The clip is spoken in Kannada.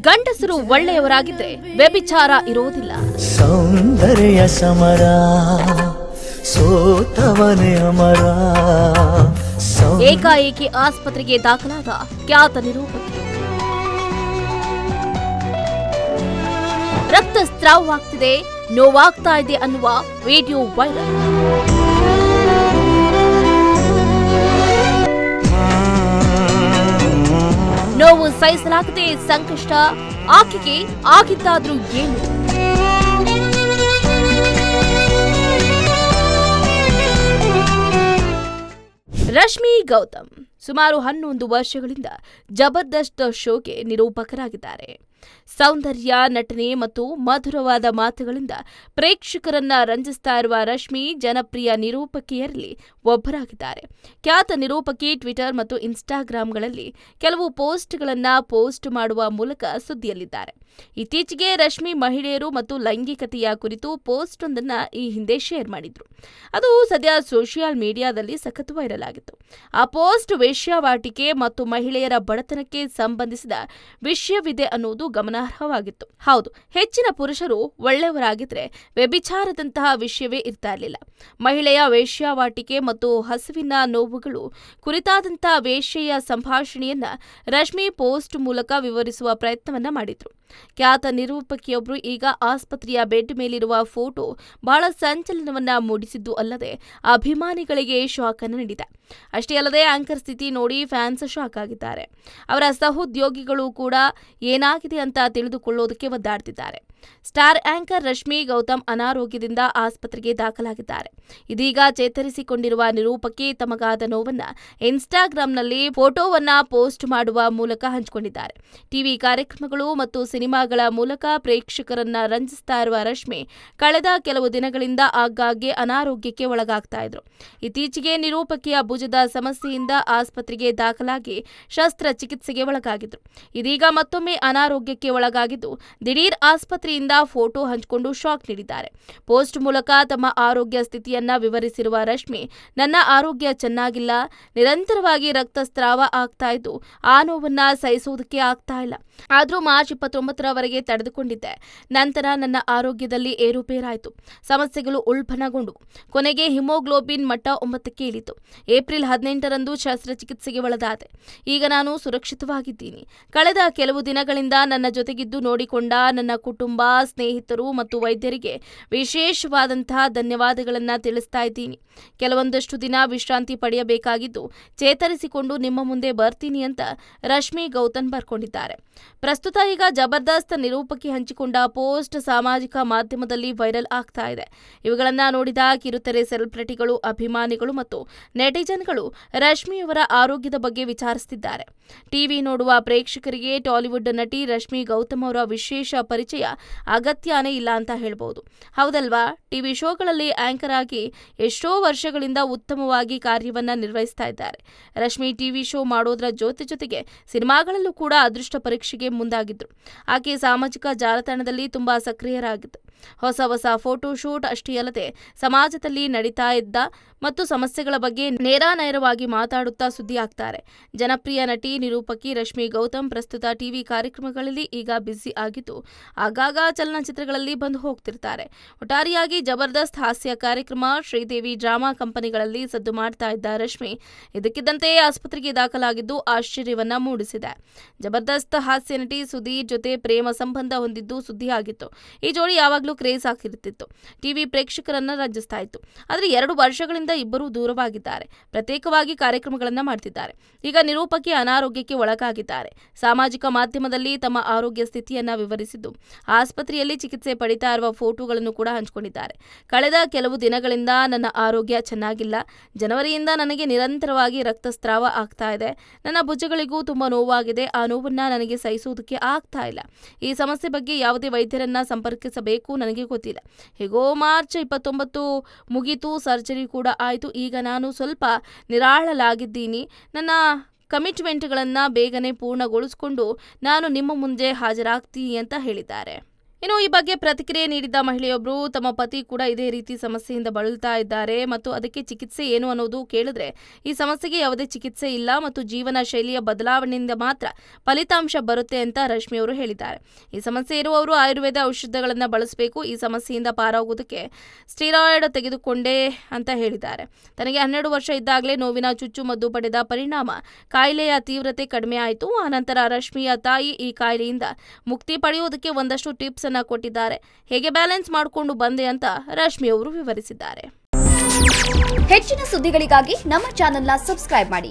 ಗಂಡಸರು ಒಳ್ಳೆಯವರಾಗಿದ್ರೆ ವ್ಯಭಿಚಾರ ಇರೋದಿಲ್ಲ. ಸೌಂದರ್ಯ ಸಮರ ಸೋತವನೇ ಅಮರ. ಏಕಾಏಕಿ ಆಸ್ಪತ್ರೆಗೆ ದಾಖಲಾದ ಖ್ಯಾತ ನಿರೂಪಕಿ. ರಕ್ತಸ್ರಾವವಾಗ್ತಿದೆ, ನೋವಾಗ್ತಾ ಇದೆ ಅನ್ನುವ ವಿಡಿಯೋ ವೈರಲ್. ನೋವು ಸಹಿಸಲಾಗದೆ ಸಂಕಷ್ಟ, ಆಕೆಗೆ ಆಗಿದ್ದಾದ್ರೂ ಏನು? ರಶ್ಮಿ ಗೌತಮ್ ಸುಮಾರು 11 ವರ್ಷಗಳಿಂದ ಜಬರ್ದಸ್ತ್ ಶೋಗೆ ನಿರೂಪಕರಾಗಿದ್ದಾರೆ. ಸೌಂದರ್ಯ, ನಟನೆ ಮತ್ತು ಮಧುರವಾದ ಮಾತುಗಳಿಂದ ಪ್ರೇಕ್ಷಕರನ್ನ ರಂಜಿಸ್ತಾ ಇರುವ ರಶ್ಮಿ ಜನಪ್ರಿಯ ನಿರೂಪಕಿಯರಲ್ಲಿ ಒಬ್ಬರಾಗಿದ್ದಾರೆ. ಖ್ಯಾತ ನಿರೂಪಕಿ ಟ್ವಿಟರ್ ಮತ್ತು ಇನ್ಸ್ಟಾಗ್ರಾಂಗಳಲ್ಲಿ ಕೆಲವು ಪೋಸ್ಟ್ ಮಾಡುವ ಮೂಲಕ ಸುದ್ದಿಯಲ್ಲಿದ್ದಾರೆ. ಇತ್ತೀಚೆಗೆ ರಶ್ಮಿ ಮಹಿಳೆಯರು ಮತ್ತು ಲೈಂಗಿಕತೆಯ ಕುರಿತು ಪೋಸ್ಟ್ ಒಂದನ್ನ ಈ ಹಿಂದೆ ಶೇರ್ ಮಾಡಿದ್ರು. ಅದು ಸದ್ಯ ಸೋಷಿಯಲ್ ಮೀಡಿಯಾದಲ್ಲಿ ಸಖತ್ ವೈರಲ್ ಆಗಿತ್ತು. ಆ ಪೋಸ್ಟ್ ವೇಶ್ಯಾವಾಟಿಕೆ ಮತ್ತು ಮಹಿಳೆಯರ ಬಡತನಕ್ಕೆ ಸಂಬಂಧಿಸಿದ ವಿಷಯವಿದೆ ಅನ್ನೋದು ಗಮನಾರ್ಹವಾಗಿತ್ತು. ಹೌದು, ಹೆಚ್ಚಿನ ಪುರುಷರು ಒಳ್ಳೆಯವರಾಗಿದ್ರೆ ವ್ಯಭಿಚಾರದಂತಹ ವಿಷಯವೇ ಇರ್ತಾ ಇರಲಿಲ್ಲ. ಮಹಿಳೆಯ ವೇಶ್ಯಾವಾಟಿಕೆ ಮತ್ತು ಹಸುವಿನ ನೋವುಗಳು ಕುರಿತಾದಂತಹ ವೇಶ್ಯೆಯ ಸಂಭಾಷಣೆಯನ್ನ ರಶ್ಮಿ ಪೋಸ್ಟ್ ಮೂಲಕ ವಿವರಿಸುವ ಪ್ರಯತ್ನವನ್ನ ಮಾಡಿದ್ರು. ಖ್ಯಾತ ನಿರೂಪಕಿಯೊಬ್ಬರು ಈಗ ಆಸ್ಪತ್ರೆಯ ಬೆಡ್ ಮೇಲಿರುವ ಫೋಟೋ ಬಹಳ ಸಂಚಲನವನ್ನ ಮೂಡಿಸಿದ್ದು ಅಲ್ಲದೆ ಅಭಿಮಾನಿಗಳಿಗೆ ಶಾಕ್ ಅನ್ನು ನೀಡಿದೆ. ಅಷ್ಟೇ ಅಲ್ಲದೆ ಆಂಕರ್ ಸ್ಥಿತಿ ನೋಡಿ ಫ್ಯಾನ್ಸ್ ಶಾಕ್ ಆಗಿದ್ದಾರೆ. ಅವರ ಸಹೋದ್ಯೋಗಿಗಳು ಕೂಡ ಏನಾಗಿದೆ ಅಂತ ತಿಳಿದುಕೊಳ್ಳೋದಕ್ಕೆ ಒದ್ದಾಡ್ತಿದ್ದಾರೆ. ಸ್ಟಾರ್ ಆಂಕರ್ ರಶ್ಮಿ ಗೌತಮ್ ಅನಾರೋಗ್ಯದಿಂದ ಆಸ್ಪತ್ರೆಗೆ ದಾಖಲಾಗಿದ್ದಾರೆ. ಇದೀಗ ಚೇತರಿಸಿಕೊಂಡಿರುವ ನಿರೂಪಕಿ ತಮಗಾದ ನೋವನ್ನ ಇನ್ಸ್ಟಾಗ್ರಾಂನಲ್ಲಿ ಫೋಟೋವನ್ನ ಪೋಸ್ಟ್ ಮಾಡುವ ಮೂಲಕ ಹಂಚಿಕೊಂಡಿದ್ದಾರೆ. ಟಿವಿ ಕಾರ್ಯಕ್ರಮಗಳು ಮತ್ತು ಸಿನಿಮಾಗಳ ಮೂಲಕ ಪ್ರೇಕ್ಷಕರನ್ನ ರಂಜಿಸ್ತಾ ಇರುವ ರಶ್ಮಿ ಕಳೆದ ಕೆಲವು ದಿನಗಳಿಂದ ಆಗಾಗ್ಗೆ ಅನಾರೋಗ್ಯಕ್ಕೆ ಒಳಗಾಗ್ತಾ ಇದ್ರು. ಇತ್ತೀಚೆಗೆ ನಿರೂಪಕಿಯ ಭುಜದ ಸಮಸ್ಯೆಯಿಂದ ಆಸ್ಪತ್ರೆಗೆ ದಾಖಲಾಗಿ ಶಸ್ತ್ರಚಿಕಿತ್ಸೆಗೆ ಒಳಗಾಗಿದ್ರು. ಇದೀಗ ಮತ್ತೊಮ್ಮೆ ಅನಾರೋಗ್ಯಕ್ಕೆ ಒಳಗಾಗಿದ್ದು ದಿಢೀರ್ ಆಸ್ಪತ್ರೆಯಿಂದ ಫೋಟೋ ಹಂಚಿಕೊಂಡು ಶಾಕ್ ನೀಡಿದ್ದಾರೆ. ಪೋಸ್ಟ್ ಮೂಲಕ ತಮ್ಮ ಆರೋಗ್ಯ ಸ್ಥಿತಿಯನ್ನ ವಿವರಿಸಿರುವ ರಶ್ಮಿ, ನನ್ನ ಆರೋಗ್ಯ ಚೆನ್ನಾಗಿಲ್ಲ, ನಿರಂತರವಾಗಿ ರಕ್ತಸ್ರಾವ ಆಗ್ತಾ ಇದ್ದು ಆ ನೋವನ್ನ ಸಹಿಸೋದಕ್ಕೆ ಆಗ್ತಾ ಇಲ್ಲ. ಆದ್ರೂ ಮಾರ್ಚ್ 29ರವರೆಗೆ ತಡೆದುಕೊಂಡಿದ್ದೆ. ನಂತರ ನನ್ನ ಆರೋಗ್ಯದಲ್ಲಿ ಏರುಪೇರಾಯಿತು. ಸಮಸ್ಯೆಗಳು ಉಲ್ಬಣಗೊಂಡು ಕೊನೆಗೆ ಹಿಮೋಗ್ಲೋಬಿನ್ ಮಟ್ಟ 9ಕ್ಕೆ ಇಳಿತು. ಏಪ್ರಿಲ್ 18ರಂದು ಶಸ್ತ್ರಚಿಕಿತ್ಸೆಗೆ ಒಳಗಾದೆ. ಈಗ ನಾನು ಸುರಕ್ಷಿತವಾಗಿದ್ದೀನಿ. ಕಳೆದ ಕೆಲವು ದಿನಗಳಿಂದ ನನ್ನ ಜೊತೆಗಿದ್ದು ನೋಡಿಕೊಂಡ ನನ್ನ ಕುಟುಂಬ, ಸ್ನೇಹಿತರು ಮತ್ತು ವೈದ್ಯರಿಗೆ ವಿಶೇಷವಾದಂತಹ ಧನ್ಯವಾದಗಳನ್ನ ತಿಳಿಸ್ತಾ ಇದ್ದೀನಿ. ಕೆಲವೊಂದಷ್ಟು ದಿನ ವಿಶ್ರಾಂತಿ ಪಡೆಯಬೇಕಾಗಿದ್ದು ಚೇತರಿಸಿಕೊಂಡು ನಿಮ್ಮ ಮುಂದೆ ಬರ್ತೀನಿ ಅಂತ ರಶ್ಮಿ ಗೌತಮ್ ಬರ್ಕೊಂಡಿದ್ದಾರೆ. ಪ್ರಸ್ತುತ ಈಗ ಜಬರ್ದಸ್ತ್ ನಿರೂಪಕಿ ಹಂಚಿಕೊಂಡ ಪೋಸ್ಟ್ ಸಾಮಾಜಿಕ ಮಾಧ್ಯಮದಲ್ಲಿ ವೈರಲ್ ಆಗ್ತಾ ಇದೆ. ಇವುಗಳನ್ನ ನೋಡಿದ ಕಿರುತೆರೆ ಸೆಲೆಬ್ರಿಟಿಗಳು, ಅಭಿಮಾನಿಗಳು ಮತ್ತು ನೆಟಿಜನ್ಗಳು ರಶ್ಮಿಯವರ ಆರೋಗ್ಯದ ಬಗ್ಗೆ ವಿಚಾರಿಸುತ್ತಿದ್ದಾರೆ. ಟಿವಿ ನೋಡುವ ಪ್ರೇಕ್ಷಕರಿಗೆ ಟಾಲಿವುಡ್ ನಟಿ ರಶ್ಮಿ ಗೌತಮ್ ಅವರ ವಿಶೇಷ ಪರಿಚಯ ಅಗತ್ಯನೇ ಇಲ್ಲ ಅಂತ ಹೇಳ್ಬೋದು. ಹೌದಲ್ವಾ? ಟಿವಿ ಶೋಗಳಲ್ಲಿ ಆಂಕರ್ ಆಗಿ ಎಷ್ಟೋ ವರ್ಷಗಳಿಂದ ಉತ್ತಮವಾಗಿ ಕಾರ್ಯವನ್ನ ನಿರ್ವಹಿಸ್ತಾ ಇದ್ದಾರೆ. ರಶ್ಮಿ ಟಿವಿ ಶೋ ಮಾಡೋದ್ರ ಜೊತೆಗೆ ಸಿನಿಮಾಗಳಲ್ಲೂ ಕೂಡ ಅದೃಷ್ಟ ಪರೀಕ್ಷೆಗೆ ಮುಂದಾಗಿದ್ರು. ಆಕೆ ಸಾಮಾಜಿಕ ಜಾಲತಾಣದಲ್ಲಿ ತುಂಬಾ ಸಕ್ರಿಯರಾಗಿದ್ದು ಹೊಸ ಫೋಟೋ ಶೂಟ್ ಅಷ್ಟೇ ಅಲ್ಲದೆ ಸಮಾಜದಲ್ಲಿ ನಡೀತಾ ಇದ್ದ ಮತ್ತು ಸಮಸ್ಯೆಗಳ ಬಗ್ಗೆ ನೇರವಾಗಿ ಮಾತಾಡುತ್ತಾ ಸುದ್ದಿ ಆಗ್ತಾರೆ. ಜನಪ್ರಿಯ ನಟಿ ನಿರೂಪಕಿ ರಶ್ಮಿ ಗೌತಮ್ ಪ್ರಸ್ತುತ ಟಿವಿ ಕಾರ್ಯಕ್ರಮಗಳಲ್ಲಿ ಈಗ ಬ್ಯುಸಿ ಆಗಿದ್ದು ಆಗಾಗ ಚಲನಚಿತ್ರಗಳಲ್ಲಿ ಬಂದು ಹೋಗ್ತಿರ್ತಾರೆ. ಒಟ್ಟಾರೆಯಾಗಿ ಜಬರ್ದಸ್ತ್ ಹಾಸ್ಯ ಕಾರ್ಯಕ್ರಮ, ಶ್ರೀದೇವಿ ಡ್ರಾಮಾ ಕಂಪನಿಗಳಲ್ಲಿ ಸದ್ದು ಮಾಡ್ತಾ ಇದ್ದ ರಶ್ಮಿ ಇದಕ್ಕಿದ್ದಂತೆ ಆಸ್ಪತ್ರೆಗೆ ದಾಖಲಾಗಿದ್ದು ಆಶ್ಚರ್ಯವನ್ನ ಮೂಡಿಸಿದೆ. ಜಬರ್ದಸ್ತ್ ಹಾಸ್ಯ ನಟಿ ಸುಧೀರ್ ಜೊತೆ ಪ್ರೇಮ ಸಂಬಂಧ ಹೊಂದಿದ್ದು ಸುದ್ದಿ ಆಗಿತ್ತು. ಈ ಜೋಡಿ ಯಾವಾಗಲೂ ಕ್ರೇಜ್ ಆಗಿರುತ್ತಿತ್ತು. ಟಿವಿ ಪ್ರೇಕ್ಷಕರನ್ನ ರಂಜಿಸ್ತಾ ಇತ್ತು. ಆದರೆ 2 ವರ್ಷಗಳಿಂದ ಇಬ್ಬರು ದೂರವಾಗಿದ್ದಾರೆ. ಪ್ರತ್ಯೇಕವಾಗಿ ಕಾರ್ಯಕ್ರಮಗಳನ್ನ ಮಾಡ್ತಿದ್ದಾರೆ. ಈಗ ನಿರೂಪಕಿ ಅನಾರೋಗ್ಯಕ್ಕೆ ಒಳಗಾಗಿದ್ದಾರೆ. ಸಾಮಾಜಿಕ ಮಾಧ್ಯಮದಲ್ಲಿ ತಮ್ಮ ಆರೋಗ್ಯ ಸ್ಥಿತಿಯನ್ನ ವಿವರಿಸಿದ್ದು ಆಸ್ಪತ್ರೆಯಲ್ಲಿ ಚಿಕಿತ್ಸೆ ಪಡಿತಾ ಇರುವ ಫೋಟೋಗಳನ್ನು ಕೂಡ ಹಂಚಿಕೊಂಡಿದ್ದಾರೆ. ಕಳೆದ ಕೆಲವು ದಿನಗಳಿಂದ ನನ್ನ ಆರೋಗ್ಯ ಚೆನ್ನಾಗಿಲ್ಲ. ಜನವರಿಯಿಂದ ನನಗೆ ನಿರಂತರವಾಗಿ ರಕ್ತಸ್ರಾವ ಆಗ್ತಾ ಇದೆ. ನನ್ನ ಭುಜಗಳಿಗೂ ತುಂಬಾ ನೋವಾಗಿದೆ. ಆ ನೋವನ್ನ ನನಗೆ ಸಹಿಸುವುದಕ್ಕೆ ಆಗ್ತಾ ಇಲ್ಲ. ಈ ಸಮಸ್ಯೆ ಬಗ್ಗೆ ಯಾವುದೇ ವೈದ್ಯರನ್ನ ಸಂಪರ್ಕಿಸಬೇಕು ನನಗೆ ಗೊತ್ತಿಲ್ಲ. ಹೇಗೋ ಮಾರ್ಚ್ 29 ಮುಗಿತು, ಸರ್ಜರಿ ಕೂಡ ಆಯಿತು. ಈಗ ನಾನು ಸ್ವಲ್ಪ ನಿರಾಳಲಾಗಿದ್ದೀನಿ. ನನ್ನ ಕಮಿಟ್ಮೆಂಟ್ಗಳನ್ನು ಬೇಗನೆ ಪೂರ್ಣಗೊಳಿಸಿಕೊಂಡು ನಾನು ನಿಮ್ಮ ಮುಂದೆ ಹಾಜರಾಗ್ತೀನಿ ಅಂತ ಹೇಳಿದ್ದಾರೆ. ಇನ್ನು ಈ ಬಗ್ಗೆ ಪ್ರತಿಕ್ರಿಯೆ ನೀಡಿದ ಮಹಿಳೆಯೊಬ್ಬರು ತಮ್ಮ ಪತಿ ಕೂಡ ಇದೇ ರೀತಿ ಸಮಸ್ಯೆಯಿಂದ ಬಳಲ್ತಾ ಇದ್ದಾರೆ ಮತ್ತು ಅದಕ್ಕೆ ಚಿಕಿತ್ಸೆ ಏನು ಅನ್ನೋದು ಕೇಳಿದ್ರೆ ಈ ಸಮಸ್ಯೆಗೆ ಯಾವುದೇ ಚಿಕಿತ್ಸೆ ಇಲ್ಲ ಮತ್ತು ಜೀವನ ಶೈಲಿಯ ಬದಲಾವಣೆಯಿಂದ ಮಾತ್ರ ಫಲಿತಾಂಶ ಬರುತ್ತೆ ಅಂತ ರಶ್ಮಿ ಅವರು ಹೇಳಿದ್ದಾರೆ. ಈ ಸಮಸ್ಯೆ ಇರುವವರು ಆಯುರ್ವೇದ ಔಷಧಗಳನ್ನು ಬಳಸಬೇಕು. ಈ ಸಮಸ್ಯೆಯಿಂದ ಪಾರಾಗುವುದಕ್ಕೆ ಸ್ಟೀರಾಯ್ಡ್ ತೆಗೆದುಕೊಂಡೆ ಅಂತ ಹೇಳಿದ್ದಾರೆ. ತನಗೆ 12 ವರ್ಷ ಇದ್ದಾಗಲೇ ನೋವಿನ ಚುಚ್ಚುಮದ್ದು ಪಡೆದ ಪರಿಣಾಮ ಕಾಯಿಲೆಯ ತೀವ್ರತೆ ಕಡಿಮೆ ಆಯಿತು. ಆನಂತರ ರಶ್ಮಿಯ ತಾಯಿ ಈ ಕಾಯಿಲೆಯಿಂದ ಮುಕ್ತಿ ಪಡೆಯುವುದಕ್ಕೆ ಒಂದಷ್ಟು ಟಿಪ್ಸ್ ಅನ್ನ ಕೊಟ್ಟಿದ್ದಾರೆ. ಹೇಗೆ ಬ್ಯಾಲೆನ್ಸ್ ಮಾಡಿಕೊಂಡು ಬಂದೆ ಅಂತ ರಶ್ಮಿ ಅವರು ವಿವರಿಸಿದ್ದಾರೆ. ಹೆಚ್ಚಿನ ಸುದ್ದಿಗಳಿಗಾಗಿ ನಮ್ಮ ಚಾನೆಲ್ನ ಸಬ್ಸ್ಕ್ರೈಬ್ ಮಾಡಿ,